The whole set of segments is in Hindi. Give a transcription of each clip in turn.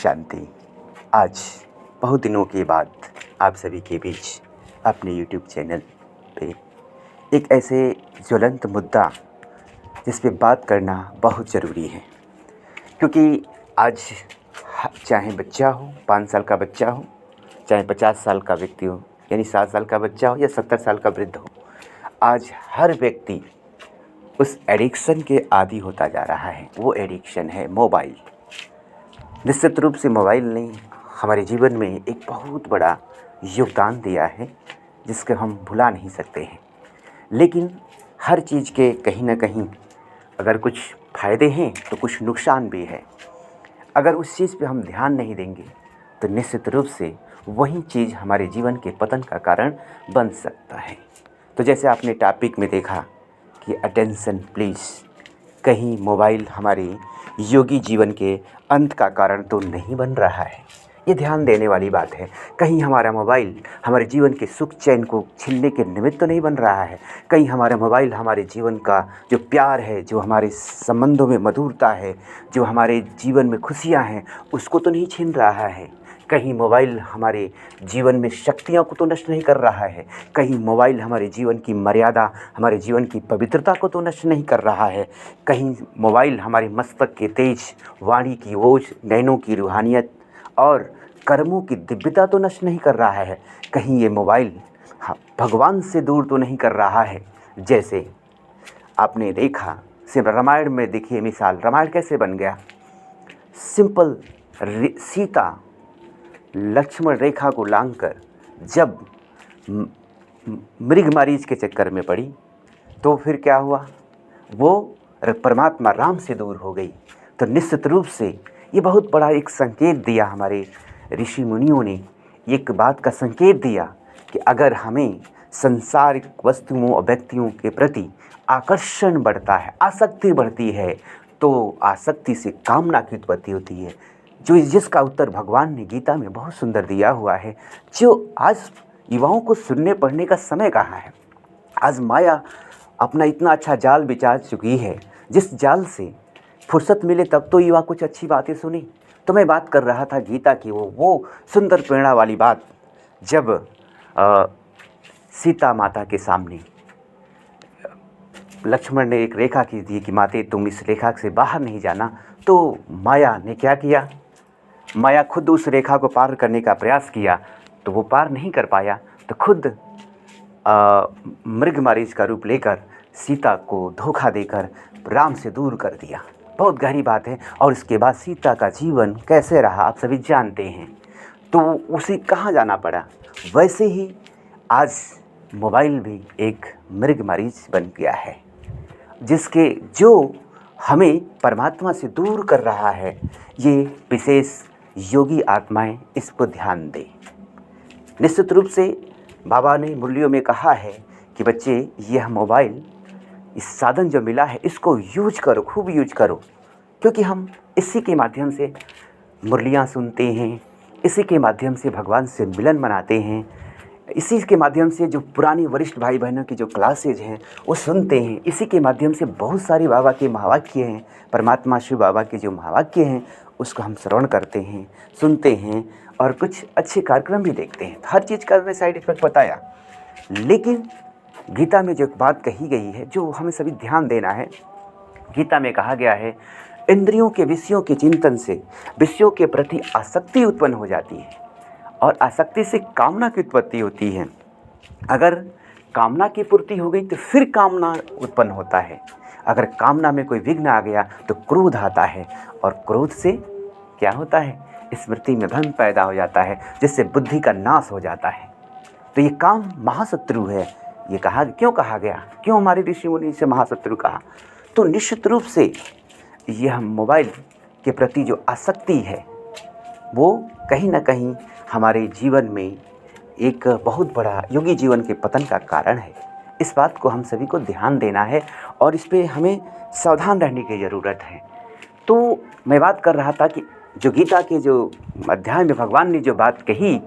शांति। आज बहुत दिनों के बाद आप सभी के बीच अपने YouTube चैनल पे एक ऐसे ज्वलंत मुद्दा जिस पे बात करना बहुत ज़रूरी है, क्योंकि आज चाहे बच्चा हो, 5 साल का बच्चा हो, चाहे 50 साल का व्यक्ति हो, यानी 7 साल का बच्चा हो या 70 साल का वृद्ध हो, आज हर व्यक्ति उस एडिक्शन के आदी होता जा रहा है। वो एडिक्शन है मोबाइल। निश्चित रूप से मोबाइल ने हमारे जीवन में एक बहुत बड़ा योगदान दिया है, जिसको हम भुला नहीं सकते हैं। लेकिन हर चीज़ के कहीं ना कहीं अगर कुछ फ़ायदे हैं तो कुछ नुकसान भी है। अगर उस चीज़ पे हम ध्यान नहीं देंगे तो निश्चित रूप से वही चीज़ हमारे जीवन के पतन का कारण बन सकता है। तो जैसे आपने टॉपिक में देखा कि अटेंशन प्लीज़, कहीं मोबाइल हमारे योगी जीवन के अंत का कारण तो नहीं बन रहा है। ये ध्यान देने वाली बात है। कहीं हमारा मोबाइल हमारे जीवन के सुख चैन को छीनने के निमित्त तो नहीं बन रहा है। कहीं हमारा मोबाइल हमारे जीवन का जो प्यार है, जो हमारे संबंधों में मधुरता है, जो हमारे जीवन में खुशियाँ हैं, उसको तो नहीं छीन रहा है। कहीं मोबाइल हमारे जीवन में शक्तियों को तो नष्ट नहीं कर रहा है। कहीं मोबाइल हमारे जीवन की मर्यादा, हमारे जीवन की पवित्रता को तो नष्ट नहीं कर रहा है। कहीं मोबाइल हमारे मस्तक के तेज, वाणी की ओज, नैनों की रूहानियत और कर्मों की दिव्यता तो नष्ट नहीं कर रहा है। कहीं ये मोबाइल भगवान से दूर तो नहीं कर रहा है। जैसे आपने देखा, सिर्फ रामायण में देखिए मिसाल, रामायण कैसे बन गया। सिंपल, सीता लक्ष्मण रेखा को लांघकर जब मृगमारीच के चक्कर में पड़ी तो फिर क्या हुआ, वो परमात्मा राम से दूर हो गई। तो निश्चित रूप से ये बहुत बड़ा एक संकेत दिया, हमारे ऋषि मुनियों ने एक बात का संकेत दिया कि अगर हमें संसारिक वस्तुओं और व्यक्तियों के प्रति आकर्षण बढ़ता है, आसक्ति बढ़ती है, तो आसक्ति से कामना की उत्पत्ति होती है, जिसका उत्तर भगवान ने गीता में बहुत सुंदर दिया हुआ है, जो आज युवाओं को सुनने पढ़ने का समय कहाँ है। आज माया अपना इतना अच्छा जाल बिछा चुकी है, जिस जाल से फुर्सत मिले तब तो युवा कुछ अच्छी बातें सुनी। तो मैं बात कर रहा था गीता की वो सुंदर प्रेरणा वाली बात, जब सीता माता के सामने लक्ष्मण ने एक रेखा खींच दी कि माते तुम इस रेखा से बाहर नहीं जाना, तो माया ने क्या किया, माया खुद उस रेखा को पार करने का प्रयास किया तो वो पार नहीं कर पाया, तो खुद मृगमारीच का रूप लेकर सीता को धोखा देकर राम से दूर कर दिया। बहुत गहरी बात है। और इसके बाद सीता का जीवन कैसे रहा आप सभी जानते हैं। तो उसे कहाँ जाना पड़ा। वैसे ही आज मोबाइल भी एक मृगमारीच बन गया है, जो हमें परमात्मा से दूर कर रहा है। ये विशेष योगी आत्माएं इस पर ध्यान दें। निश्चित रूप से बाबा ने मुरलियों में कहा है कि बच्चे, यह मोबाइल, इस साधन जो मिला है इसको यूज करो, खूब यूज करो, क्योंकि हम इसी के माध्यम से मुरलियाँ सुनते हैं, इसी के माध्यम से भगवान से मिलन मनाते हैं, इसी के माध्यम से जो पुरानी वरिष्ठ भाई बहनों की जो क्लासेज हैं वो सुनते हैं, इसी के माध्यम से बहुत सारे बाबा के महावाक्य हैं, परमात्मा शिव बाबा के जो महावाक्य हैं उसको हम श्रवण करते हैं, सुनते हैं और कुछ अच्छे कार्यक्रम भी देखते हैं। हर चीज़ का मैं साइड इफ़ेक्ट बताया, लेकिन गीता में जो बात कही गई है जो हमें सभी ध्यान देना है। गीता में कहा गया है, इंद्रियों के विषयों के चिंतन से विषयों के प्रति आसक्ति उत्पन्न हो जाती है और आसक्ति से कामना की उत्पत्ति होती है। अगर कामना की पूर्ति हो गई तो फिर कामना उत्पन्न होता है। अगर कामना में कोई विघ्न आ गया तो क्रोध आता है और क्रोध से क्या होता है, स्मृति में भ्रम पैदा हो जाता है, जिससे बुद्धि का नाश हो जाता है। तो ये काम महाशत्रु है। ये क्यों कहा गया, क्यों हमारे ऋषि मुनि से महाशत्रु कहा, तो निश्चित रूप से यह मोबाइल के प्रति जो आसक्ति है वो कहीं ना कहीं हमारे जीवन में एक बहुत बड़ा योगी जीवन के पतन का कारण है। इस बात को हम सभी को ध्यान देना है और इस पे हमें सावधान रहने की ज़रूरत है। तो मैं बात कर रहा था कि जो गीता के जो अध्याय में भगवान ने जो बात कही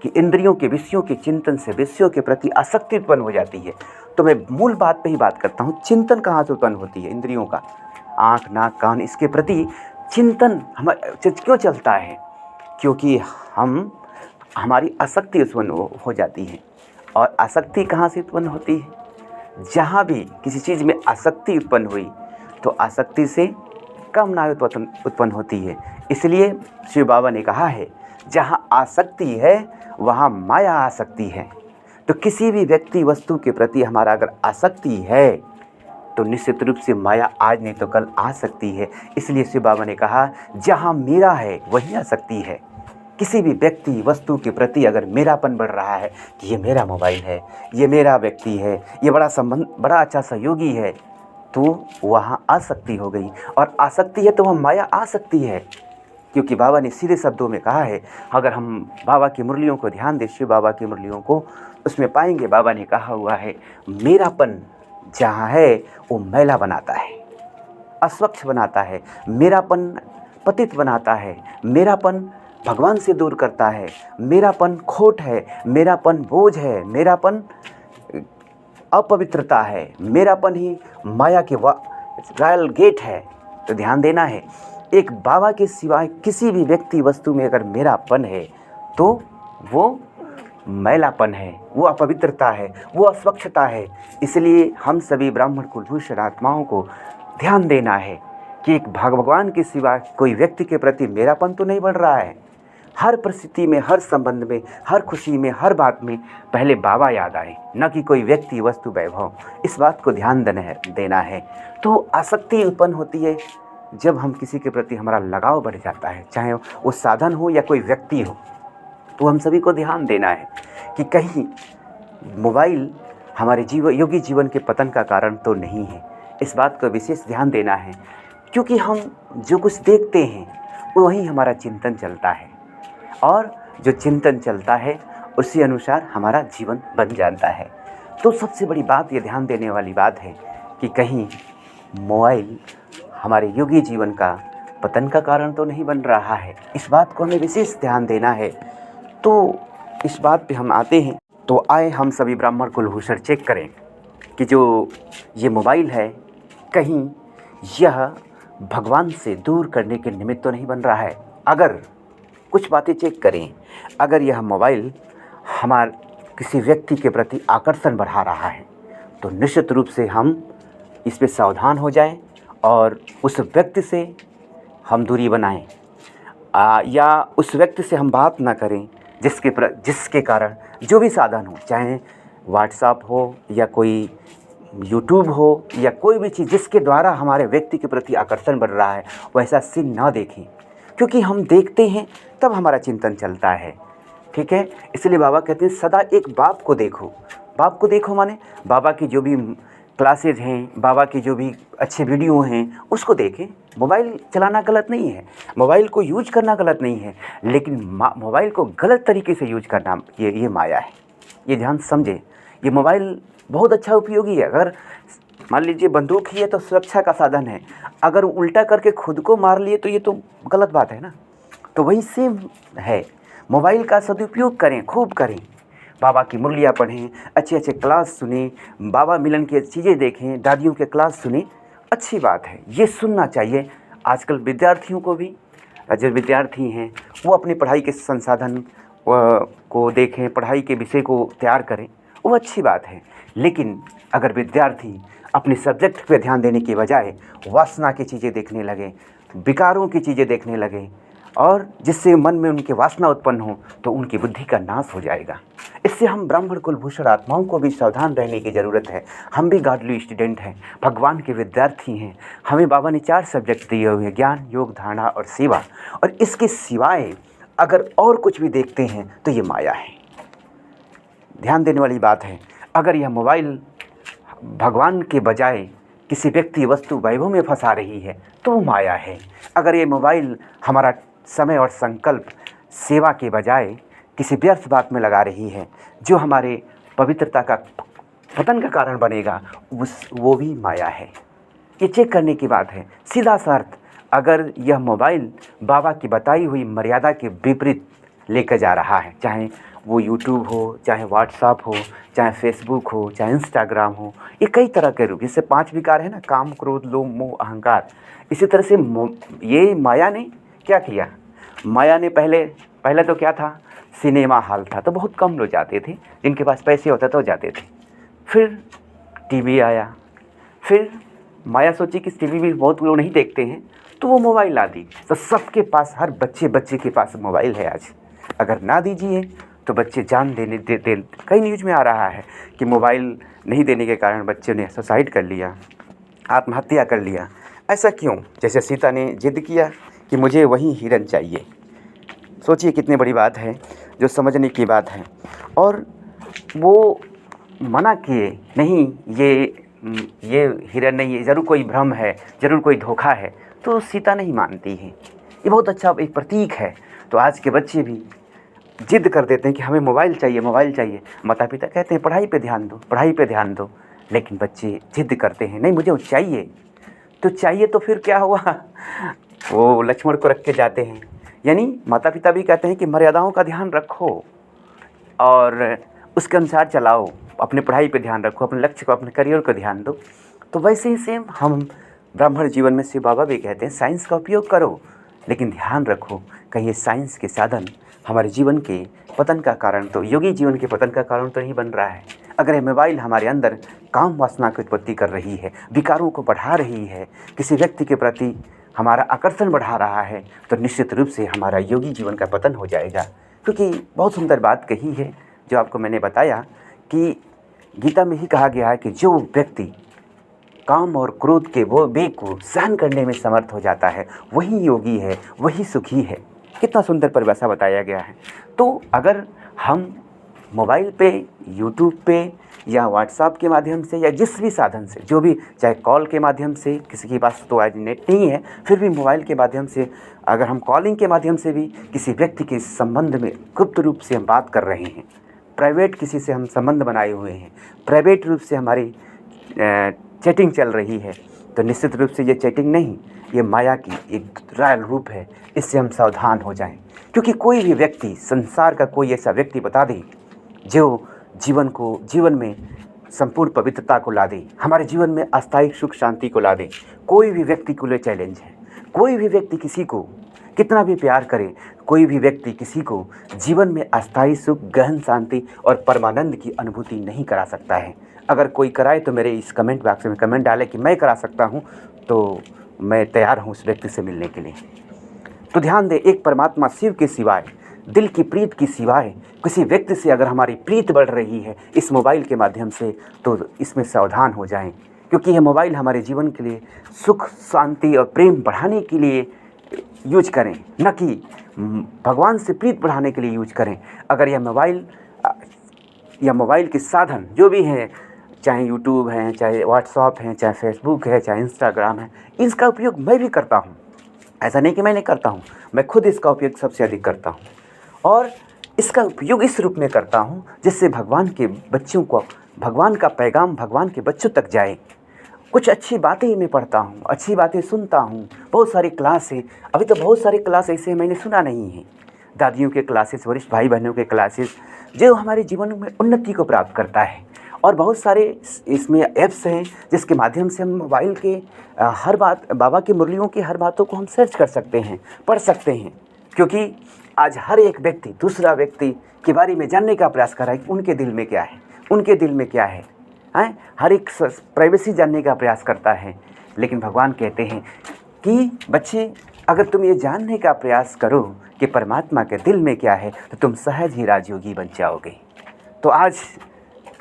कि इंद्रियों के विषयों के चिंतन से विषयों के प्रति आसक्ति उत्पन्न हो जाती है, तो मैं मूल बात पे ही बात करता हूँ। चिंतन कहाँ से उत्पन्न होती है, इंद्रियों का, आँख नाक कान, इसके प्रति चिंतन क्यों चलता है। क्योंकि हमारी आसक्ति उत्पन्न हो जाती है। और आसक्ति कहाँ से उत्पन्न होती है? जहाँ भी किसी चीज़ में आसक्ति उत्पन्न हुई तो आसक्ति से कामना उत्पन्न होती है। इसलिए शिव बाबा ने कहा है, जहाँ आसक्ति है वहाँ माया आ सकती है। तो किसी भी व्यक्ति वस्तु के प्रति हमारा अगर आसक्ति है तो निश्चित रूप से माया आज नहीं तो कल आ सकती है। इसलिए शिव बाबा ने कहा, जहाँ मेरा है वहीं आसक्ति है। किसी भी व्यक्ति वस्तु के प्रति अगर मेरापन बढ़ रहा है कि ये मेरा मोबाइल है, ये मेरा व्यक्ति है, ये बड़ा अच्छा सहयोगी है, तो वहाँ आसक्ति हो गई। और आसक्ति है तो वहाँ माया आ सकती है। क्योंकि बाबा ने सीधे शब्दों में कहा है, अगर हम बाबा की मुरलियों को ध्यान दें, शिव बाबा की मुरलियों को, उसमें पाएंगे बाबा ने कहा हुआ है, मेरापन जहाँ है वो मैला बनाता है, अस्वच्छ बनाता है, मेरापन पतित बनाता है, मेरापन भगवान से दूर करता है, मेरापन खोट है, मेरापन बोझ है, मेरापन अपवित्रता है, मेरापन ही माया के रॉयल गेट है। तो ध्यान देना है, एक बाबा के सिवाय किसी भी व्यक्ति वस्तु में अगर मेरापन है तो वो मैलापन है, वो अपवित्रता है, वो अस्वच्छता है। इसलिए हम सभी ब्राह्मण कुलभूषण आत्माओं को ध्यान देना है कि एक भगवान के सिवा कोई व्यक्ति के प्रति मेरापन तो नहीं बढ़ रहा है। हर परिस्थिति में, हर संबंध में, हर खुशी में, हर बात में पहले बाबा याद आए, न कि कोई व्यक्ति वस्तु वैभव। इस बात को ध्यान देना है। तो आसक्ति उत्पन्न होती है जब हम किसी के प्रति हमारा लगाव बढ़ जाता है, चाहे वो साधन हो या कोई व्यक्ति हो। तो हम सभी को ध्यान देना है कि कहीं मोबाइल हमारे योगी जीवन के पतन का कारण तो नहीं है। इस बात को विशेष ध्यान देना है, क्योंकि हम जो कुछ देखते हैं वही हमारा चिंतन चलता है, और जो चिंतन चलता है उसी अनुसार हमारा जीवन बन जाता है। तो सबसे बड़ी बात ये ध्यान देने वाली बात है कि कहीं मोबाइल हमारे योगी जीवन का पतन का कारण तो नहीं बन रहा है। इस बात को हमें विशेष ध्यान देना है। तो इस बात पे हम आते हैं। तो आए हम सभी ब्राह्मण कुलभूषण चेक करें कि जो ये मोबाइल है कहीं यह भगवान से दूर करने के निमित्त तो नहीं बन रहा है। अगर कुछ बातें चेक करें, अगर यह मोबाइल किसी व्यक्ति के प्रति आकर्षण बढ़ा रहा है तो निश्चित रूप से हम इस पे सावधान हो जाएं और उस व्यक्ति से हम दूरी बनाएं, या उस व्यक्ति से हम बात ना करें जिसके कारण जो भी साधन हो, चाहे व्हाट्सएप हो या कोई यूट्यूब हो या कोई भी चीज़ जिसके द्वारा हमारे व्यक्ति के प्रति आकर्षण बढ़ रहा है, वैसा सीन ना देखें। क्योंकि हम देखते हैं तब हमारा चिंतन चलता है। ठीक है, इसलिए बाबा कहते हैं सदा एक बाप को देखो। बाप को देखो माने बाबा की जो भी क्लासेज हैं, बाबा की जो भी अच्छे वीडियो हैं उसको देखें। मोबाइल चलाना गलत नहीं है, मोबाइल को यूज करना गलत नहीं है, लेकिन मोबाइल को गलत तरीके से यूज करना ये माया है। ये ध्यान समझे। ये मोबाइल बहुत अच्छा उपयोगी है। अगर मान लीजिए बंदूक ही है तो सुरक्षा का साधन है, अगर उल्टा करके खुद को मार लिए तो ये तो गलत बात है ना। तो वही सेम है, मोबाइल का सदुपयोग करें, खूब करें। बाबा की मुरलियाँ पढ़ें, अच्छे अच्छे क्लास सुने, बाबा मिलन की चीज़ें देखें, दादियों के क्लास सुने, अच्छी बात है, ये सुनना चाहिए। आजकल विद्यार्थियों को भी, जो विद्यार्थी हैं वो अपनी पढ़ाई के संसाधन को देखें, पढ़ाई के विषय को तैयार करें, वो अच्छी बात है। लेकिन अगर विद्यार्थी अपने सब्जेक्ट पर ध्यान देने के बजाय वासना की चीज़ें देखने लगे, विकारों की चीज़ें देखने लगे, और जिससे मन में उनके वासना उत्पन्न हो, तो उनकी बुद्धि का नाश हो जाएगा। इससे हम ब्राह्मण कुलभूषण आत्माओं को भी सावधान रहने की ज़रूरत है। हम भी गॉडली स्टूडेंट हैं, भगवान के विद्यार्थी हैं। हमें बाबा ने 4 सब्जेक्ट दिए हुए हैं, ज्ञान, योग, धारणा और सेवा। और इसके सिवाय अगर और कुछ भी देखते हैं तो ये माया है। ध्यान देने वाली बात है। अगर यह मोबाइल भगवान के बजाय किसी व्यक्ति, वस्तु, वैभव में फंसा रही है तो वो माया है। अगर ये मोबाइल हमारा समय और संकल्प सेवा के बजाय किसी व्यर्थ बात में लगा रही है जो हमारे पवित्रता का पतन का कारण बनेगा, वो भी माया है। ये चेक करने की बात है। सीधा सा अर्थ, अगर यह मोबाइल बाबा की बताई हुई मर्यादा के विपरीत लेकर जा रहा है, चाहे वो यूट्यूब हो, चाहे व्हाट्सएप हो, चाहे फेसबुक हो, चाहे इंस्टाग्राम हो, ये कई तरह के रूप, जैसे 5 विकार है ना, काम, क्रोध, लोभ, मोह, अहंकार। इसी तरह से ये माया ने क्या किया, माया ने पहले पहले तो क्या था, सिनेमा हॉल था, तो बहुत कम लोग जाते थे, जिनके पास पैसे होते थे वो जाते थे। फिर टीवी आया, फिर माया सोची कि टीवी भी बहुत लोग नहीं देखते हैं, तो वो मोबाइल ला दी। तो सबके पास, हर बच्चे बच्चे के पास मोबाइल है आज। अगर ना दीजिए तो बच्चे जान देने दे कई न्यूज़ में आ रहा है कि मोबाइल नहीं देने के कारण बच्चे ने सुसाइड कर लिया, आत्महत्या कर लिया। ऐसा क्यों? जैसे सीता ने जिद किया कि मुझे वही हिरन चाहिए। सोचिए कितनी बड़ी बात है, जो समझने की बात है। और वो मना किए, नहीं ये हिरन नहीं है, ज़रूर कोई भ्रम है, ज़रूर कोई धोखा है। तो सीता नहीं मानती है। ये बहुत अच्छा एक प्रतीक है। तो आज के बच्चे भी जिद कर देते हैं कि हमें मोबाइल चाहिए, मोबाइल चाहिए। माता पिता कहते हैं पढ़ाई पे ध्यान दो, पढ़ाई पे ध्यान दो, लेकिन बच्चे जिद करते हैं नहीं मुझे वो चाहिए। तो चाहिए तो फिर क्या हुआ, वो लक्ष्मण को रख के जाते हैं। यानी माता पिता भी कहते हैं कि मर्यादाओं का ध्यान रखो और उसके अनुसार चलाओ, अपने पढ़ाई पे ध्यान रखो, अपने लक्ष्य को, अपने करियर को ध्यान दो। तो वैसे ही सेम हम ब्राह्मण जीवन में शिव बाबा भी कहते हैं साइंस का उपयोग करो, लेकिन ध्यान रखो कहीं ये साइंस के साधन हमारे जीवन के पतन का कारण, तो योगी जीवन के पतन का कारण तो नहीं बन रहा है। अगर ये मोबाइल हमारे अंदर काम वासना की उत्पत्ति कर रही है, विकारों को बढ़ा रही है, किसी व्यक्ति के प्रति हमारा आकर्षण बढ़ा रहा है, तो निश्चित रूप से हमारा योगी जीवन का पतन हो जाएगा। क्योंकि बहुत सुंदर बात कही है जो आपको मैंने बताया कि गीता में ही कहा गया है कि जो व्यक्ति काम और क्रोध के वो वेग को सहन करने में समर्थ हो जाता है वही योगी है, वही सुखी है। कितना सुंदर परिभाषा बताया गया है। तो अगर हम मोबाइल पे, यूट्यूब पे या व्हाट्सएप के माध्यम से या जिस भी साधन से, जो भी, चाहे कॉल के माध्यम से, किसी के पास तो आज नेट नहीं है, फिर भी मोबाइल के माध्यम से अगर हम कॉलिंग के माध्यम से भी किसी व्यक्ति के संबंध में गुप्त रूप से हम बात कर रहे हैं, प्राइवेट किसी से हम संबंध बनाए हुए हैं, प्राइवेट रूप से हमारी चैटिंग चल रही है, तो निश्चित रूप से ये चैटिंग नहीं, ये माया की एक रायल रूप है। इससे हम सावधान हो जाएं। क्योंकि कोई भी व्यक्ति, संसार का कोई ऐसा व्यक्ति बता दे जो जीवन में संपूर्ण पवित्रता को ला दे, हमारे जीवन में अस्थायी सुख शांति को ला दे, कोई भी व्यक्ति के लिए चैलेंज है। कोई भी व्यक्ति किसी को कितना भी प्यार करे, कोई भी व्यक्ति किसी को जीवन में अस्थायी सुख, गहन शांति और परमानंद की अनुभूति नहीं करा सकता है। अगर कोई कराए तो मेरे इस कमेंट बॉक्स में कमेंट डाले कि मैं करा सकता हूँ, तो मैं तैयार हूँ उस व्यक्ति से मिलने के लिए। तो ध्यान दें, एक परमात्मा शिव के सिवाय, दिल की प्रीत की सिवाय किसी व्यक्ति से अगर हमारी प्रीत बढ़ रही है इस मोबाइल के माध्यम से, तो इसमें सावधान हो जाएं। क्योंकि यह मोबाइल हमारे जीवन के लिए सुख, शांति और प्रेम बढ़ाने के लिए यूज करें, न कि भगवान से प्रीत बढ़ाने के लिए यूज करें। अगर यह मोबाइल के साधन जो भी हैं, चाहे यूट्यूब है, चाहे व्हाट्सएप है, चाहे फेसबुक है, चाहे इंस्टाग्राम है, इसका उपयोग मैं भी करता हूँ। ऐसा नहीं कि मैं नहीं करता हूँ, मैं खुद इसका उपयोग सबसे अधिक करता हूँ। और इसका उपयोग इस रूप में करता हूँ जिससे भगवान के बच्चों को, भगवान का पैगाम भगवान के बच्चों तक जाए। कुछ अच्छी बातें मैं पढ़ता हूँ, अच्छी बातें सुनता हूँ। बहुत सारी क्लास है, अभी तो बहुत सारे क्लास ऐसे मैंने सुना नहीं है, दादियों के क्लासेस, वरिष्ठ भाई बहनों के क्लासेस, जो हमारे जीवन में उन्नति को प्राप्त करता है। और बहुत सारे इसमें ऐप्स हैं जिसके माध्यम से हम मोबाइल के हर बात, बाबा की मुरलियों की हर बातों को हम सर्च कर सकते हैं, पढ़ सकते हैं। क्योंकि आज हर एक व्यक्ति दूसरा व्यक्ति के बारे में जानने का प्रयास कर रहा है कि उनके दिल में क्या है, उनके दिल में क्या है, हर एक प्राइवेसी जानने का प्रयास करता है। लेकिन भगवान कहते हैं कि बच्चे, अगर तुम ये जानने का प्रयास करो कि परमात्मा के दिल में क्या है, तो तुम सहज ही राजयोगी बन जाओगे। तो आज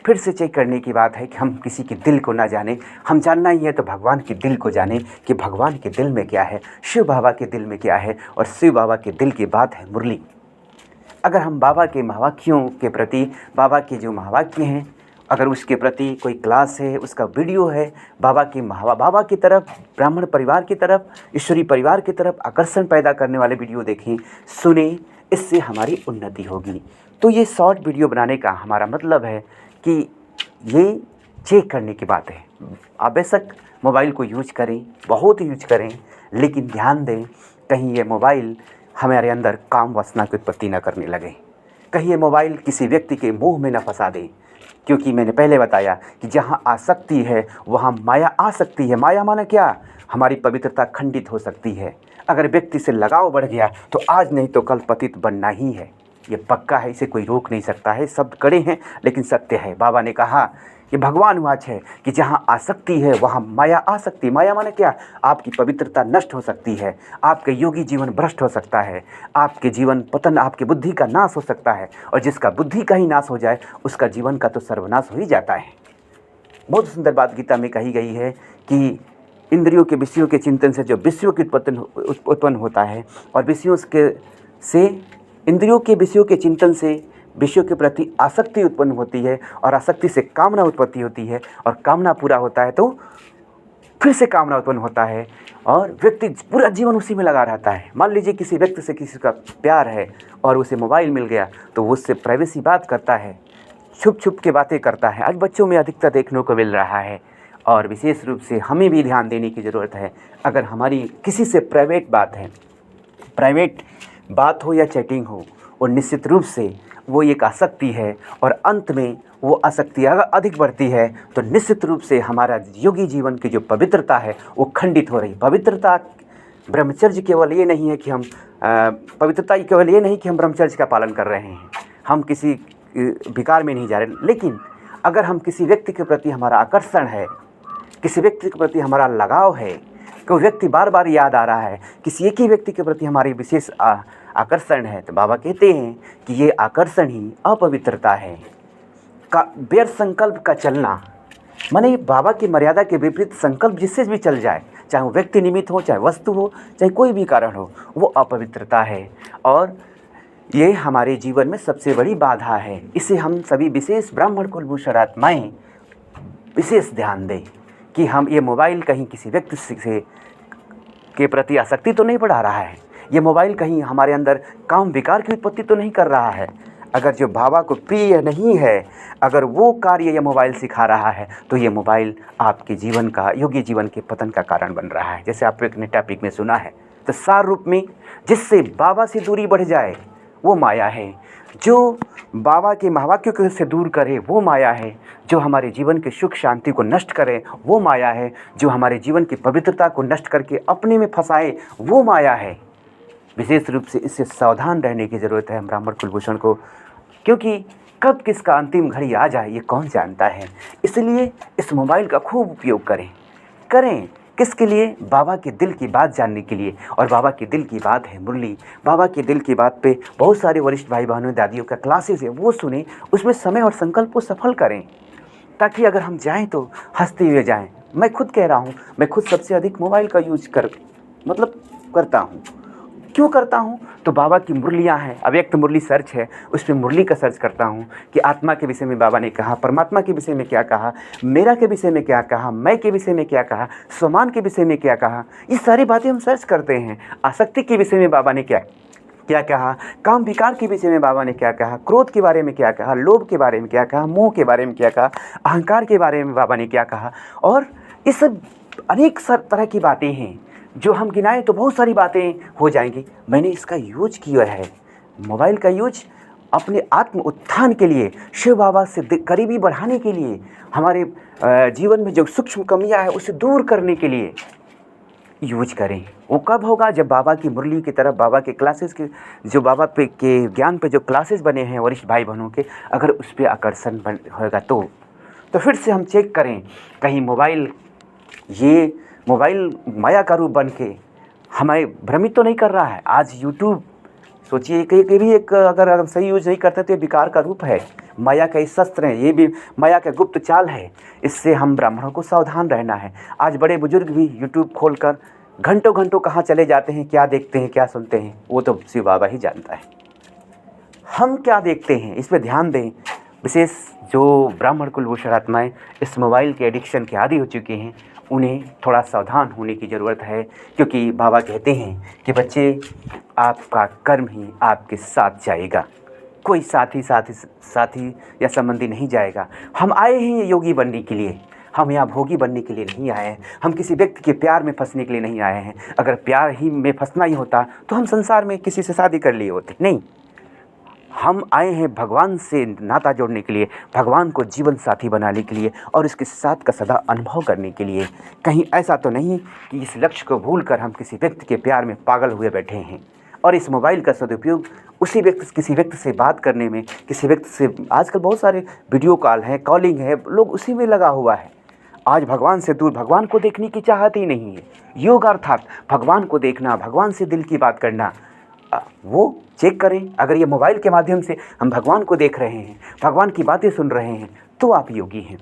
फिर से चेक करने की बात है कि हम किसी के दिल को ना जाने, हम जानना ही है तो भगवान के दिल को जाने कि भगवान के दिल में क्या है, शिव बाबा के दिल में क्या है। और शिव बाबा के दिल की बात है मुरली। अगर हम बाबा के महावाक्यों के प्रति, बाबा के जो महावाक्य हैं, अगर उसके प्रति कोई क्लास है, उसका वीडियो है, बाबा की तरफ, ब्राह्मण परिवार की तरफ, ईश्वरी परिवार की तरफ आकर्षण पैदा करने वाले वीडियो देखें, सुने, इससे हमारी उन्नति होगी। तो ये शॉर्ट वीडियो बनाने का हमारा मतलब है कि ये चेक करने की बात है। आप बेशक मोबाइल को यूज करें, बहुत यूज करें, लेकिन ध्यान दें कहीं ये मोबाइल हमारे अंदर काम वासना की उत्पत्ति न करने लगे, कहीं ये मोबाइल किसी व्यक्ति के मोह में न फंसा दे, क्योंकि मैंने पहले बताया कि जहाँ आसक्ति है वहाँ माया आ सकती है। माया माने क्या? हमारी पवित्रता खंडित हो सकती है। अगर व्यक्ति से लगाव बढ़ गया तो आज नहीं तो कल पतित बनना ही है, ये पक्का है, इसे कोई रोक नहीं सकता है। शब्द कड़े हैं लेकिन सत्य है। बाबा ने कहा कि भगवान वाच है कि जहाँ आसक्ति है वहाँ माया आ सकती है। माया माने क्या? आपकी पवित्रता नष्ट हो सकती है, आपके योगी जीवन भ्रष्ट हो सकता है, आपके जीवन पतन, आपकी बुद्धि का नाश हो सकता है। और जिसका बुद्धि का ही नाश हो जाए उसका जीवन का तो सर्वनाश हो ही जाता है। बहुत सुंदर बात गीता में कही गई है कि इंद्रियों के विषयों के चिंतन से जो विषयों की उत्पन्न होता है, और विषयों के से इंद्रियों के विषयों के चिंतन से विषयों के प्रति आसक्ति उत्पन्न होती है, और आसक्ति से कामना उत्पत्ति होती है, और कामना पूरा होता है तो फिर से कामना उत्पन्न होता है, और व्यक्ति पूरा जीवन उसी में लगा रहता है। मान लीजिए किसी व्यक्ति से किसी का प्यार है और उसे मोबाइल मिल गया तो वो उससे प्राइवेसी बात करता है, छुप छुप के बातें करता है। आज बच्चों में अधिकतर देखने को मिल रहा है, और विशेष रूप से हमें भी ध्यान देने की ज़रूरत है। अगर हमारी किसी से प्राइवेट बात है, प्राइवेट बात हो या चैटिंग हो, और निश्चित रूप से वो एक आसक्ति है, और अंत में वो आसक्ति अगर अधिक बढ़ती है तो निश्चित रूप से हमारा योगी जीवन की जो पवित्रता है वो खंडित हो रही। पवित्रता ब्रह्मचर्य केवल ये नहीं है कि हम पवित्रता केवल ये नहीं कि हम ब्रह्मचर्य का पालन कर रहे हैं, हम किसी विकार में नहीं जा रहे, लेकिन अगर हम किसी व्यक्ति के प्रति हमारा आकर्षण है, किसी व्यक्ति के प्रति हमारा लगाव है, कोई व्यक्ति बार बार याद आ रहा है, किसी एक ही व्यक्ति के प्रति हमारी विशेष आकर्षण है, तो बाबा कहते हैं कि ये आकर्षण ही अपवित्रता है। का व्यर्थ संकल्प का चलना माने बाबा की मर्यादा के विपरीत संकल्प जिससे भी चल जाए, चाहे वो व्यक्ति निमित्त हो, चाहे वस्तु हो, चाहे कोई भी कारण हो, वो अपवित्रता है। और ये हमारे जीवन में सबसे बड़ी बाधा है। इसे हम सभी विशेष ब्राह्मण कुलभूषण आत्माएँ विशेष ध्यान दें कि हम ये मोबाइल कहीं किसी व्यक्ति से के प्रति आसक्ति तो नहीं बढ़ा रहा है, ये मोबाइल कहीं हमारे अंदर काम विकार की उत्पत्ति तो नहीं कर रहा है। अगर जो बाबा को प्रिय नहीं है, अगर वो कार्य ये मोबाइल सिखा रहा है, तो ये मोबाइल आपके जीवन का, योगी जीवन के पतन का कारण बन रहा है। जैसे आप एक टॉपिक में सुना है, तो सार रूप में जिससे बाबा से दूरी बढ़ जाए वो माया है। जो बाबा के महावाक्यों से दूर करे वो माया है। जो हमारे जीवन के सुख शांति को नष्ट करे वो माया है। जो हमारे जीवन की पवित्रता को नष्ट करके अपने में फंसाए वो माया है। विशेष रूप से इससे सावधान रहने की ज़रूरत है हम ब्राह्मण कुलभूषण को, क्योंकि कब किसका अंतिम घड़ी आ जाए ये कौन जानता है। इसलिए इस मोबाइल का खूब उपयोग करें किसके लिए? बाबा के दिल की बात जानने के लिए। और बाबा के दिल की बात है मुरली। बाबा के दिल की बात पे बहुत सारे वरिष्ठ भाई बहनों दादियों का क्लासेस है, वो सुने, उसमें समय और संकल्प को सफल करें, ताकि अगर हम जाएं तो हंसते हुए जाएं। मैं खुद कह रहा हूं, मैं खुद सबसे अधिक मोबाइल का यूज करता हूं। क्यों करता हूं? तो बाबा की मुरलियां हैं, अव्यक्त मुरली सर्च है, उस पर मुरली का सर्च करता हूं कि आत्मा के विषय में बाबा ने कहा, परमात्मा के विषय में क्या कहा, मेरा के विषय में क्या कहा, मैं के विषय में क्या कहा, स्वमान के विषय में क्या कहा। ये सारी बातें हम सर्च करते हैं। आसक्ति के विषय में बाबा ने क्या कहा, काम विकार के विषय में बाबा ने क्या कहा, क्रोध के बारे में क्या कहा, लोभ के बारे में क्या कहा, मोह के बारे में क्या कहा, अहंकार के बारे में बाबा ने क्या कहा। और ये सब अनेक तरह की बातें हैं जो हम गिनाएं तो बहुत सारी बातें हो जाएंगी। मैंने इसका यूज किया है, मोबाइल का यूज अपने आत्म उत्थान के लिए, शिव बाबा से करीबी बढ़ाने के लिए, हमारे जीवन में जो सूक्ष्म कमियां है उसे दूर करने के लिए यूज करें। वो कब होगा? जब बाबा की मुरली की तरफ, बाबा के क्लासेस के जो बाबा पे के ज्ञान पे जो क्लासेस बने हैं वरिष्ठ भाई बहनों के, अगर उस पर आकर्षण होगा तो फिर से हम चेक करें कहीं मोबाइल माया का रूप बन के हमें भ्रमित तो नहीं कर रहा है। आज यूट्यूब सोचिए कि ये भी एक, अगर हम सही यूज नहीं करते तो ये विकार का रूप है, माया का शस्त्र है, ये भी माया का गुप्त चाल है। इससे हम ब्राह्मणों को सावधान रहना है। आज बड़े बुजुर्ग भी यूट्यूब खोलकर घंटों घंटों कहाँ चले जाते हैं, क्या देखते हैं, क्या सुनते हैं, वो तो शिव बाबा ही जानता है। हम क्या देखते हैं इस पर ध्यान दें। विशेष जो ब्राह्मण कुलभूषण आत्माएँ इस मोबाइल के एडिक्शन के आदी हो चुके हैं, उन्हें थोड़ा सावधान होने की ज़रूरत है, क्योंकि बाबा कहते हैं कि बच्चे, आपका कर्म ही आपके साथ जाएगा, कोई साथी या संबंधी नहीं जाएगा। हम आए हैं ये योगी बनने के लिए, हम यहाँ भोगी बनने के लिए नहीं आए हैं। हम किसी व्यक्ति के प्यार में फंसने के लिए नहीं आए हैं। अगर प्यार ही में फंसना ही होता तो हम संसार में किसी से शादी कर लिए होते। नहीं, हम आए हैं भगवान से नाता जोड़ने के लिए, भगवान को जीवन साथी बनाने के लिए और इसके साथ का सदा अनुभव करने के लिए। कहीं ऐसा तो नहीं कि इस लक्ष्य को भूलकर हम किसी व्यक्ति के प्यार में पागल हुए बैठे हैं और इस मोबाइल का सदुपयोग किसी व्यक्ति से बात करने में, किसी व्यक्ति से, आजकल बहुत सारे वीडियो कॉल हैं, कॉलिंग है, लोग उसी में लगा हुआ है। आज भगवान से दूर, भगवान को देखने की चाहत ही नहीं है। योग अर्थात भगवान को देखना, भगवान से दिल की बात करना, वो चेक करें। अगर ये मोबाइल के माध्यम से हम भगवान को देख रहे हैं, भगवान की बातें सुन रहे हैं, तो आप योगी हैं।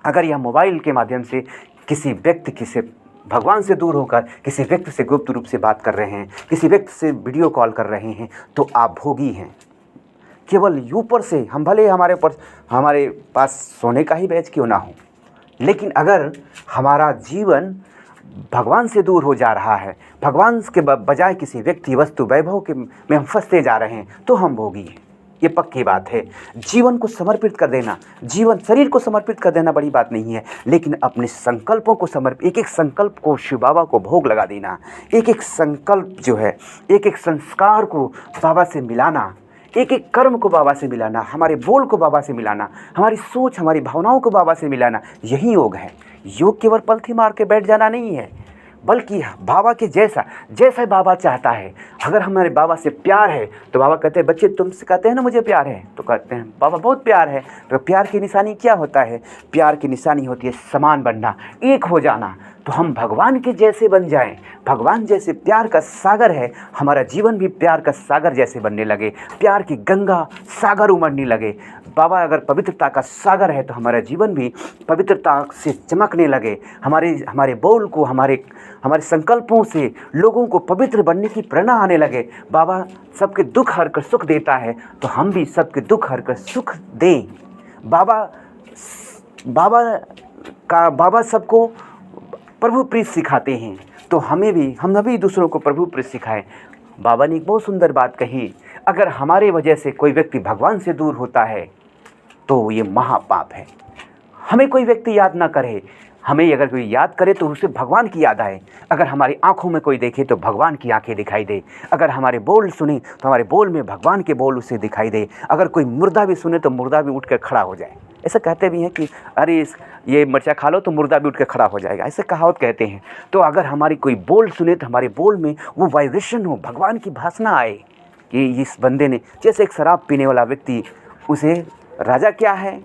अगर यह मोबाइल के माध्यम से किसी व्यक्ति से भगवान से दूर होकर किसी व्यक्ति से गुप्त रूप से बात कर रहे हैं, किसी व्यक्ति से वीडियो कॉल कर रहे हैं, तो आप भोगी हैं। केवल ऊपर से हम भले हमारे पास सोने का ही बैच क्यों ना हो, लेकिन अगर हमारा जीवन भगवान से दूर हो जा रहा है, भगवान के बजाय किसी व्यक्ति, वस्तु, वैभव के में हम फंसते जा रहे हैं, तो हम भोगी हैं। ये पक्की बात है। जीवन को समर्पित कर देना, शरीर को समर्पित कर देना बड़ी बात नहीं है, लेकिन अपने संकल्पों को एक एक संकल्प को शिव बाबा को भोग लगा देना, एक एक संकल्प जो है, एक एक संस्कार को बाबा से मिलाना, एक एक कर्म को बाबा से मिलाना, हमारे बोल को बाबा से मिलाना, हमारी सोच, हमारी भावनाओं को बाबा से मिलाना, यही योग है। योग केवल पलथी मार के बैठ जाना नहीं है, बल्कि बाबा के जैसा बाबा चाहता है। अगर हमारे बाबा से प्यार है तो बाबा कहते हैं, बच्चे तुमसे कहते हैं ना मुझे प्यार है, तो कहते हैं बाबा बहुत प्यार है। तो प्यार की निशानी क्या होता है? प्यार की निशानी होती है समान बनना, एक हो जाना। तो हम भगवान के जैसे बन जाएं। भगवान जैसे प्यार का सागर है, हमारा जीवन भी प्यार का सागर जैसे बनने लगे, प्यार की गंगा सागर उमड़ने लगे। बाबा अगर पवित्रता का सागर है तो हमारा जीवन भी पवित्रता से चमकने लगे। हमारे बोल को, हमारे संकल्पों से लोगों को पवित्र बनने की प्रेरणा आने लगे। बाबा सबके दुख हर कर सुख देता है, तो हम भी सबके दुख हर कर सुख दें। बाबा सबको प्रभु प्रीत सिखाते हैं, तो हम भी दूसरों को प्रभु प्रीत सिखाएं। बाबा ने एक बहुत सुंदर बात कही, अगर हमारे वजह से कोई व्यक्ति भगवान से दूर होता है तो ये महापाप है। हमें कोई व्यक्ति याद ना करे, हमें अगर कोई याद करे तो उसे भगवान की याद आए। अगर हमारी आंखों में कोई देखे तो भगवान की आंखें दिखाई दे। अगर हमारे बोल सुने तो हमारे बोल में भगवान के बोल उसे दिखाई दे। अगर कोई मुर्दा भी सुने तो मुर्दा भी उठ कर खड़ा हो जाए। ऐसा कहते भी हैं कि अरे ये मिर्चा खा लो तो मुर्दा भी उठ कर खड़ा हो जाएगा, ऐसे कहावत कहते हैं। तो अगर हमारी कोई बोल सुने तो हमारे बोल में वो वाइब्रेशन हो, भगवान की भासना आए कि इस बंदे ने, जैसे एक शराब पीने वाला व्यक्ति, उसे राजा क्या है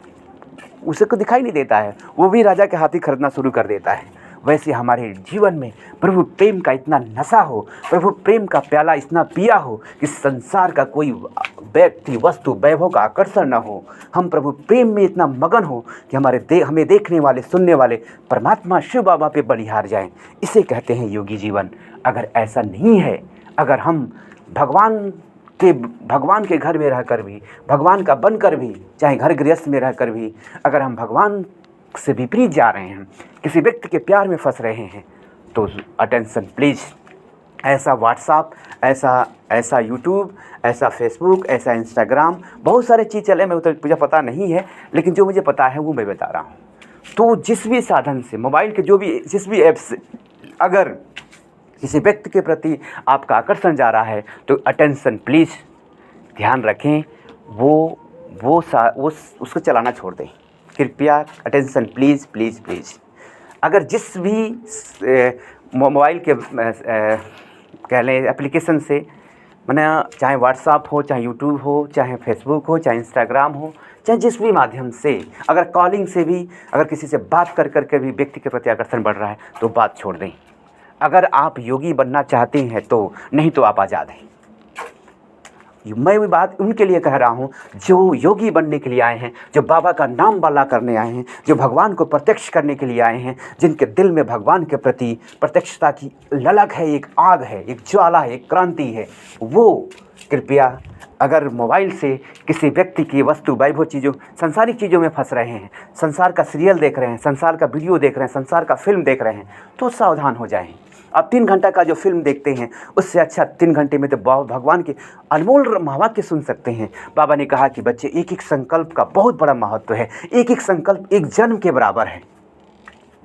उसे को दिखाई नहीं देता है, वो भी राजा के हाथी खरीदना शुरू कर देता है। वैसे हमारे जीवन में प्रभु प्रेम का इतना नशा हो, प्रभु प्रेम का प्याला इतना पिया हो कि संसार का कोई व्यक्ति, वस्तु, वैभव का आकर्षण न हो। हम प्रभु प्रेम में इतना मगन हो कि हमें देखने वाले, सुनने वाले परमात्मा शिव बाबा पे बलिहार जाएं। इसे कहते हैं योगी जीवन। अगर ऐसा नहीं है, अगर हम भगवान के घर में रहकर भी, भगवान का बनकर भी, चाहे घर गृहस्थ में रहकर भी, अगर हम भगवान से विपरीत जा रहे हैं, किसी व्यक्ति के प्यार में फंस रहे हैं, तो अटेंशन प्लीज़। ऐसा व्हाट्सएप, ऐसा यूट्यूब, ऐसा फेसबुक, ऐसा इंस्टाग्राम, बहुत सारे चीज़ चले, मुझे पता नहीं है, लेकिन जो मुझे पता है वो मैं बता रहा हूँ। तो जिस भी साधन से, मोबाइल के जिस भी ऐप से अगर किसी व्यक्ति के प्रति आपका आकर्षण जा रहा है तो अटेंशन प्लीज़, ध्यान रखें, वो उसको चलाना छोड़ दें कृपया। Attention please please please. अगर जिस भी मोबाइल के कह लें एप्लीकेशन से, मैंने चाहे व्हाट्सएप हो, चाहे यूट्यूब हो, चाहे फेसबुक हो, चाहे इंस्टाग्राम हो, चाहे जिस भी माध्यम से, अगर कॉलिंग से भी, अगर किसी से बात कर कर के भी व्यक्ति के प्रति आकर्षण बढ़ रहा है तो बात छोड़ दें। अगर आप योगी बनना चाहते हैं तो, नहीं तो आप आज़ाद हैं। मैं भी बात उनके लिए कह रहा हूँ जो योगी बनने के लिए आए हैं, जो बाबा का नाम बाला करने आए हैं, जो भगवान को प्रत्यक्ष करने के लिए आए हैं, जिनके दिल में भगवान के प्रति प्रत्यक्षता की ललक है, एक आग है, एक ज्वाला है, एक क्रांति है। वो कृपया, अगर मोबाइल से किसी व्यक्ति की, वस्तु, वैभव चीज़ों, संसारिक चीज़ों में फंस रहे हैं, संसार का सीरियल देख रहे हैं, संसार का वीडियो देख रहे हैं, संसार का फिल्म देख रहे हैं, तो सावधान हो जाएं। आप 3 घंटा का जो फिल्म देखते हैं, उससे अच्छा 3 घंटे में तो भगवान के अनमोल महावाक्य सुन सकते हैं। बाबा ने कहा कि बच्चे, एक एक संकल्प का बहुत बड़ा महत्व है। एक एक संकल्प एक जन्म के बराबर है।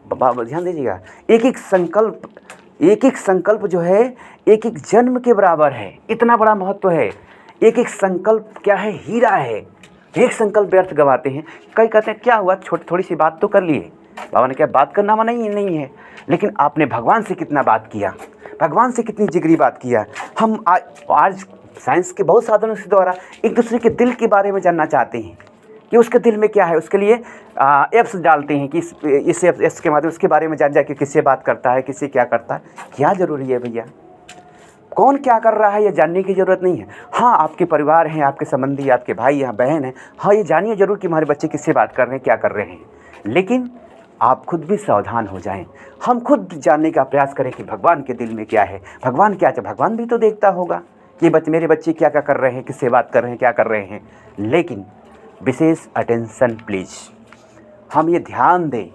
बाबा ध्यान दीजिएगा, एक एक संकल्प जो है एक एक जन्म के बराबर है। इतना बड़ा महत्व है। एक एक संकल्प क्या है, हीरा है। एक संकल्प व्यर्थ गवाते हैं। कई कहते हैं क्या हुआ, थोड़ी सी बात तो कर लिए। बाबा ने क्या बात करना मना नहीं है, लेकिन आपने भगवान से कितना बात किया, भगवान से कितनी जिगरी बात किया। हम आज साइंस के बहुत साधनों से द्वारा एक दूसरे के दिल के बारे में जानना चाहते हैं कि उसके दिल में क्या है। उसके लिए ऐप्स डालते हैं कि इस ऐप्स के माध्यम उसके बारे में जान जाए कि किससे बात करता है, किससे क्या करता है। क्या ज़रूरी है भैया, कौन क्या कर रहा है ये जानने की ज़रूरत नहीं है। हाँ, आपके परिवार हैं, आपके संबंधी, आपके भाई या बहन हैं, हाँ ये जानिए ज़रूर कि हमारे बच्चे किससे बात कर रहे हैं, क्या कर रहे हैं। लेकिन आप खुद भी सावधान हो जाएं। हम खुद जानने का प्रयास करें कि भगवान के दिल में क्या है, भगवान क्या चाहे। भगवान भी तो देखता होगा कि मेरे बच्चे क्या क्या कर रहे हैं, किससे बात कर रहे हैं, क्या कर रहे हैं। लेकिन विशेष अटेंशन प्लीज़, हम ये ध्यान दें,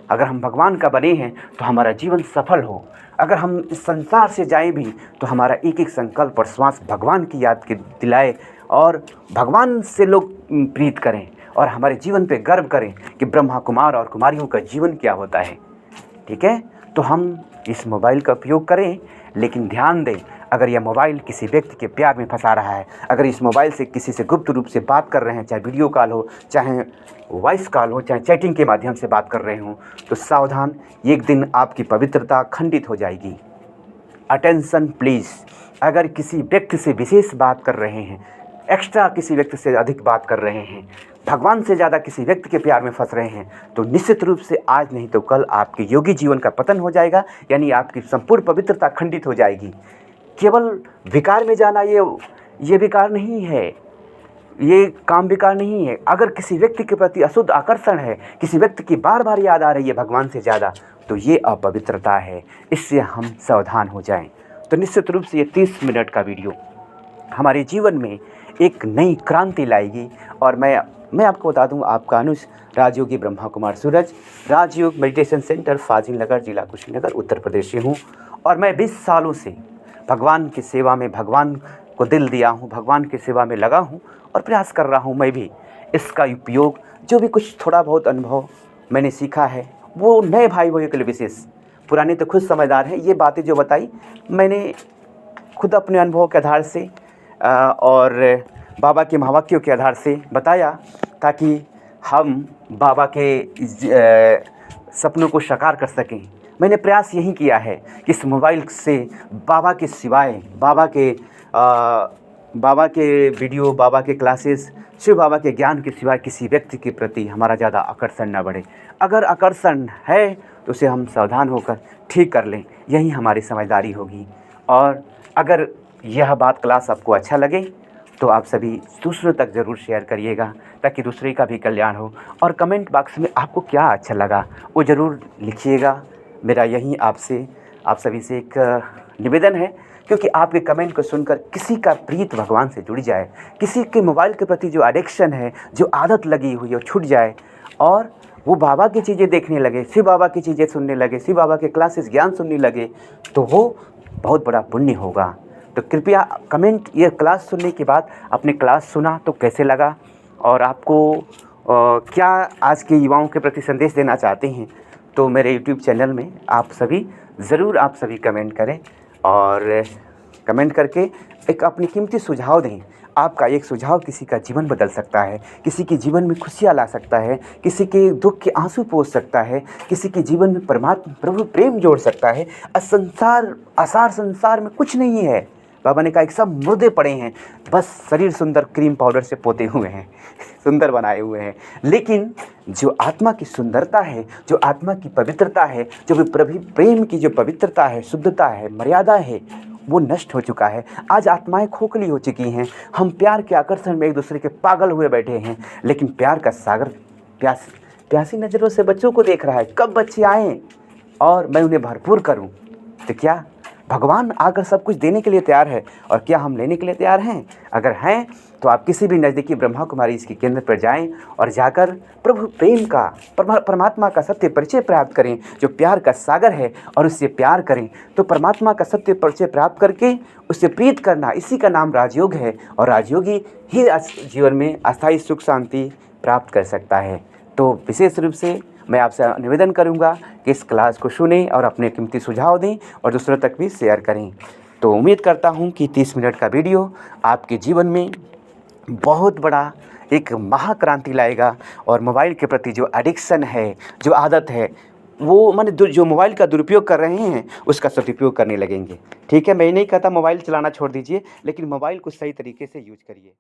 अगर हम भगवान का बने हैं तो हमारा जीवन सफल हो। अगर हम इस संसार से जाएं भी तो हमारा एक एक संकल्प और श्वास भगवान की याद के दिलाए और भगवान से लोग प्रीत करें और हमारे जीवन पे गर्व करें कि ब्रह्मा कुमार और कुमारियों का जीवन क्या होता है। ठीक है, तो हम इस मोबाइल का उपयोग करें, लेकिन ध्यान दें, अगर यह मोबाइल किसी व्यक्ति के प्यार में फंसा रहा है, अगर इस मोबाइल से किसी से गुप्त रूप से बात कर रहे हैं, चाहे वीडियो कॉल हो, चाहे वॉइस कॉल हो, चाहे चैटिंग के माध्यम से बात कर रहे हों, तो सावधान, एक दिन आपकी पवित्रता खंडित हो जाएगी। अटेंशन प्लीज़, अगर किसी व्यक्ति से विशेष बात कर रहे हैं, एक्स्ट्रा किसी व्यक्ति से अधिक बात कर रहे हैं, भगवान से ज़्यादा किसी व्यक्ति के प्यार में फंस रहे हैं, तो निश्चित रूप से आज नहीं तो कल आपके योगी जीवन का पतन हो जाएगा, यानी आपकी संपूर्ण पवित्रता खंडित हो जाएगी। केवल विकार में जाना ये विकार नहीं है, ये काम विकार नहीं है। अगर किसी व्यक्ति के प्रति अशुद्ध आकर्षण है, किसी व्यक्ति की बार बार याद आ रही है भगवान से ज़्यादा, तो ये अपवित्रता है। इससे हम सावधान हो जाएं। तो निश्चित रूप से ये 30 मिनट का वीडियो हमारे जीवन में एक नई क्रांति लाएगी। और मैं आपको बता दूं, आपका अनुज राजयोगी ब्रह्मा कुमार सूरज, राजयोग मेडिटेशन सेंटर, फाजिल नगर, जिला कुशीनगर, उत्तर प्रदेश से हूँ। और मैं 20 सालों से भगवान की सेवा में, भगवान को दिल दिया हूँ, भगवान की सेवा में लगा हूँ और प्रयास कर रहा हूँ। मैं भी इसका उपयोग, जो भी कुछ थोड़ा बहुत अनुभव मैंने सीखा है, वो नए भाई भाइयों के लिए विशेष, पुराने तो खुद समझदार हैं। ये बातें जो बताई मैंने खुद अपने अनुभव के आधार से और बाबा के महावाक्यों के आधार से बताया, ताकि हम बाबा के सपनों को साकार कर सकें। मैंने प्रयास यही किया है कि इस मोबाइल से बाबा के सिवाय, बाबा के वीडियो, बाबा के क्लासेस, शिव बाबा के ज्ञान के सिवाय किसी व्यक्ति के प्रति हमारा ज़्यादा आकर्षण न बढ़े। अगर आकर्षण है तो उसे हम सावधान होकर ठीक कर लें, यही हमारी समझदारी होगी। और अगर यह बात क्लास आपको अच्छा लगे तो आप सभी दूसरों तक ज़रूर शेयर करिएगा, ताकि दूसरे का भी कल्याण हो। और कमेंट बॉक्स में आपको क्या अच्छा लगा वो ज़रूर लिखिएगा। मेरा यही आप सभी से एक निवेदन है, क्योंकि आपके कमेंट को सुनकर किसी का प्रीत भगवान से जुड़ जाए, किसी के मोबाइल के प्रति जो एडिक्शन है, जो आदत लगी हुई है, वो छूट जाए और वो बाबा की चीज़ें देखने लगे, शिव बाबा की चीज़ें सुनने लगे, शिव बाबा के क्लासेस ज्ञान सुनने लगे, तो वो बहुत बड़ा पुण्य होगा। तो कृपया कमेंट, ये क्लास सुनने के बाद आपने क्लास सुना तो कैसे लगा, और आपको क्या आज के युवाओं के प्रति संदेश देना चाहते हैं, तो मेरे YouTube चैनल में आप सभी कमेंट करें और कमेंट करके एक अपनी कीमती सुझाव दें। आपका एक सुझाव किसी का जीवन बदल सकता है, किसी के जीवन में खुशियाँ ला सकता है, किसी के दुख के आंसू पोंछ सकता है, किसी के जीवन में प्रभु प्रेम जोड़ सकता है। असार संसार में कुछ नहीं है। बाबा ने कहा, एक सब मुर्दे पड़े हैं, बस शरीर सुंदर क्रीम पाउडर से पोते हुए हैं, सुंदर बनाए हुए हैं। लेकिन जो आत्मा की सुंदरता है, जो आत्मा की पवित्रता है, जो भी प्रेम की जो पवित्रता है, शुद्धता है, मर्यादा है, वो नष्ट हो चुका है। आज आत्माएं खोखली हो चुकी हैं। हम प्यार के आकर्षण में एक दूसरे के पागल हुए बैठे हैं, लेकिन प्यार का सागर प्यासी नज़रों से बच्चों को देख रहा है। कब बच्चे आएँ और मैं उन्हें भरपूर करूं। तो क्या भगवान आकर सब कुछ देने के लिए तैयार है, और क्या हम लेने के लिए तैयार हैं? अगर हैं तो आप किसी भी नज़दीकी ब्रह्मा कुमारी इसके केंद्र पर जाएं और जाकर प्रभु प्रेम का, परमात्मा का सत्य परिचय प्राप्त करें, जो प्यार का सागर है, और उससे प्यार करें। तो परमात्मा का सत्य परिचय प्राप्त करके उससे प्रीत करना, इसी का नाम राजयोग है। और राजयोगी ही जीवन में अस्थायी सुख शांति प्राप्त कर सकता है। तो विशेष रूप से मैं आपसे निवेदन करूंगा कि इस क्लास को सुनें और अपने कीमती सुझाव दें और दूसरों तक भी शेयर करें। तो उम्मीद करता हूँ कि 30 मिनट का वीडियो आपके जीवन में बहुत बड़ा एक महाक्रांति लाएगा और मोबाइल के प्रति जो एडिक्शन है, जो आदत है, वो माने जो मोबाइल का दुरुपयोग कर रहे हैं उसका सदुपयोग करने लगेंगे। ठीक है, मैं ये नहीं कहता मोबाइल चलाना छोड़ दीजिए, लेकिन मोबाइल को सही तरीके से यूज़ करिए।